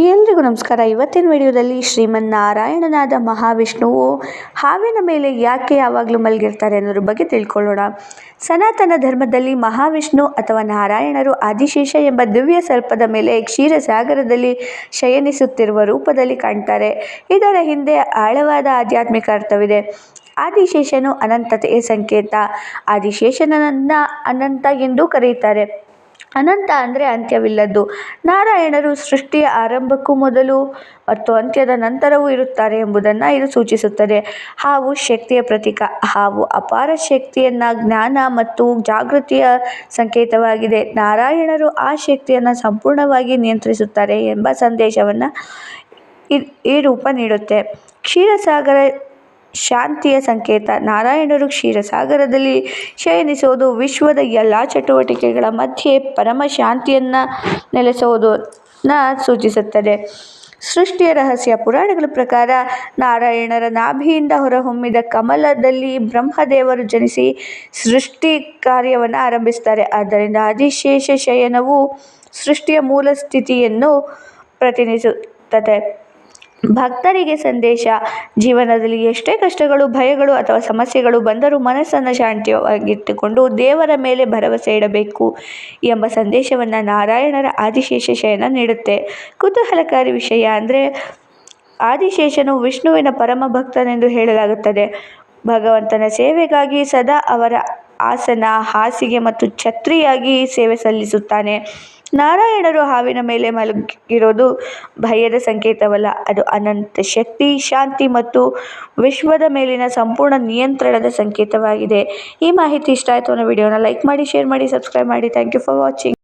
ಎಲ್ರಿಗೂ ನಮಸ್ಕಾರ. ಇವತ್ತಿನ ವಿಡಿಯೋದಲ್ಲಿ ಶ್ರೀಮನ್ನಾರಾಯಣನಾದ ಮಹಾವಿಷ್ಣುವು ಹಾವಿನ ಮೇಲೆ ಯಾಕೆ ಯಾವಾಗಲೂ ಮಲಗಿರ್ತಾರೆ ಅನ್ನೋದ್ರ ಬಗ್ಗೆ ತಿಳ್ಕೊಳ್ಳೋಣ. ಸನಾತನ ಧರ್ಮದಲ್ಲಿ ಮಹಾವಿಷ್ಣು ಅಥವಾ ನಾರಾಯಣರು ಆದಿಶೇಷ ಎಂಬ ದಿವ್ಯ ಸರ್ಪದ ಮೇಲೆ ಕ್ಷೀರಸಾಗರದಲ್ಲಿ ಶಯನಿಸುತ್ತಿರುವ ರೂಪದಲ್ಲಿ ಕಾಣ್ತಾರೆ. ಇದರ ಹಿಂದೆ ಆಳವಾದ ಆಧ್ಯಾತ್ಮಿಕ ಅರ್ಥವಿದೆ. ಆದಿಶೇಷನು ಅನಂತತೆಯ ಸಂಕೇತ. ಆದಿಶೇಷನನ್ನ ಅನಂತ ಎಂದೂ ಕರೆಯುತ್ತಾರೆ. ಅನಂತ ಅಂದರೆ ಅಂತ್ಯವಿಲ್ಲದ್ದು. ನಾರಾಯಣರು ಸೃಷ್ಟಿಯ ಆರಂಭಕ್ಕೂ ಮೊದಲು ಮತ್ತು ಅಂತ್ಯದ ನಂತರವೂ ಇರುತ್ತಾರೆ ಎಂಬುದನ್ನು ಇದು ಸೂಚಿಸುತ್ತದೆ. ಹಾವು ಶಕ್ತಿಯ ಪ್ರತೀಕ. ಹಾವು ಅಪಾರ ಶಕ್ತಿಯನ್ನು, ಜ್ಞಾನ ಮತ್ತು ಜಾಗೃತಿಯ ಸಂಕೇತವಾಗಿದೆ. ನಾರಾಯಣರು ಆ ಶಕ್ತಿಯನ್ನು ಸಂಪೂರ್ಣವಾಗಿ ನಿಯಂತ್ರಿಸುತ್ತಾರೆ ಎಂಬ ಸಂದೇಶವನ್ನು ಈ ರೂಪ ನೀಡುತ್ತೆ. ಕ್ಷೀರಸಾಗರ ಶಾಂತಿಯ ಸಂಕೇತ. ನಾರಾಯಣರು ಕ್ಷೀರಸಾಗರದಲ್ಲಿ ಶಯನಿಸುವುದು ವಿಶ್ವದ ಎಲ್ಲ ಚಟುವಟಿಕೆಗಳ ಮಧ್ಯೆ ಪರಮ ಶಾಂತಿಯನ್ನು ನೆಲೆಸುವುದನ್ನು ಸೂಚಿಸುತ್ತದೆ. ಸೃಷ್ಟಿಯ ರಹಸ್ಯ. ಪುರಾಣಗಳ ಪ್ರಕಾರ ನಾರಾಯಣರ ನಾಭಿಯಿಂದ ಹೊರಹೊಮ್ಮಿದ ಕಮಲದಲ್ಲಿ ಬ್ರಹ್ಮದೇವರು ಜನಿಸಿ ಸೃಷ್ಟಿ ಕಾರ್ಯವನ್ನು ಆರಂಭಿಸುತ್ತಾರೆ. ಆದ್ದರಿಂದ ಆದಿಶೇಷ ಶಯನವು ಸೃಷ್ಟಿಯ ಮೂಲ ಸ್ಥಿತಿಯನ್ನು ಪ್ರತಿನಿಧಿಸುತ್ತದೆ. ಭಕ್ತರಿಗೆ ಸಂದೇಶ. ಜೀವನದಲ್ಲಿ ಎಷ್ಟೇ ಕಷ್ಟಗಳು, ಭಯಗಳು ಅಥವಾ ಸಮಸ್ಯೆಗಳು ಬಂದರೂ ಮನಸ್ಸನ್ನು ಶಾಂತಿಯಾಗಿಟ್ಟುಕೊಂಡು ದೇವರ ಮೇಲೆ ಭರವಸೆ ಇಡಬೇಕು ಎಂಬ ಸಂದೇಶವನ್ನು ನಾರಾಯಣರ ಆದಿಶೇಷ ಶಯನ ನೀಡುತ್ತೆ. ಕುತೂಹಲಕಾರಿ ವಿಷಯ ಅಂದರೆ ಆದಿಶೇಷನು ವಿಷ್ಣುವಿನ ಪರಮ ಭಕ್ತನೆಂದು ಹೇಳಲಾಗುತ್ತದೆ. ಭಗವಂತನ ಸೇವೆಗಾಗಿ ಸದಾ ಅವರ ಆಸನ, ಹಾಸಿಗೆ ಮತ್ತು ಛತ್ರಿಯಾಗಿ ಸೇವೆ ಸಲ್ಲಿಸುತ್ತಾನೆ. ನಾರಾಯಣರು ಹಾವಿನ ಮೇಲೆ ಮಲಗಿರೋದು ಭಯದ ಸಂಕೇತವಲ್ಲ, ಅದು ಅನಂತ ಶಕ್ತಿ, ಶಾಂತಿ ಮತ್ತು ವಿಶ್ವದ ಮೇಲಿನ ಸಂಪೂರ್ಣ ನಿಯಂತ್ರಣದ ಸಂಕೇತವಾಗಿದೆ. ಈ ಮಾಹಿತಿ ಇಷ್ಟ ಆಯಿತು ಅನ್ನೋ ವಿಡಿಯೋನ ಲೈಕ್ ಮಾಡಿ, ಶೇರ್ ಮಾಡಿ, ಸಬ್ಸ್ಕ್ರೈಬ್ ಮಾಡಿ. Thank you for watching.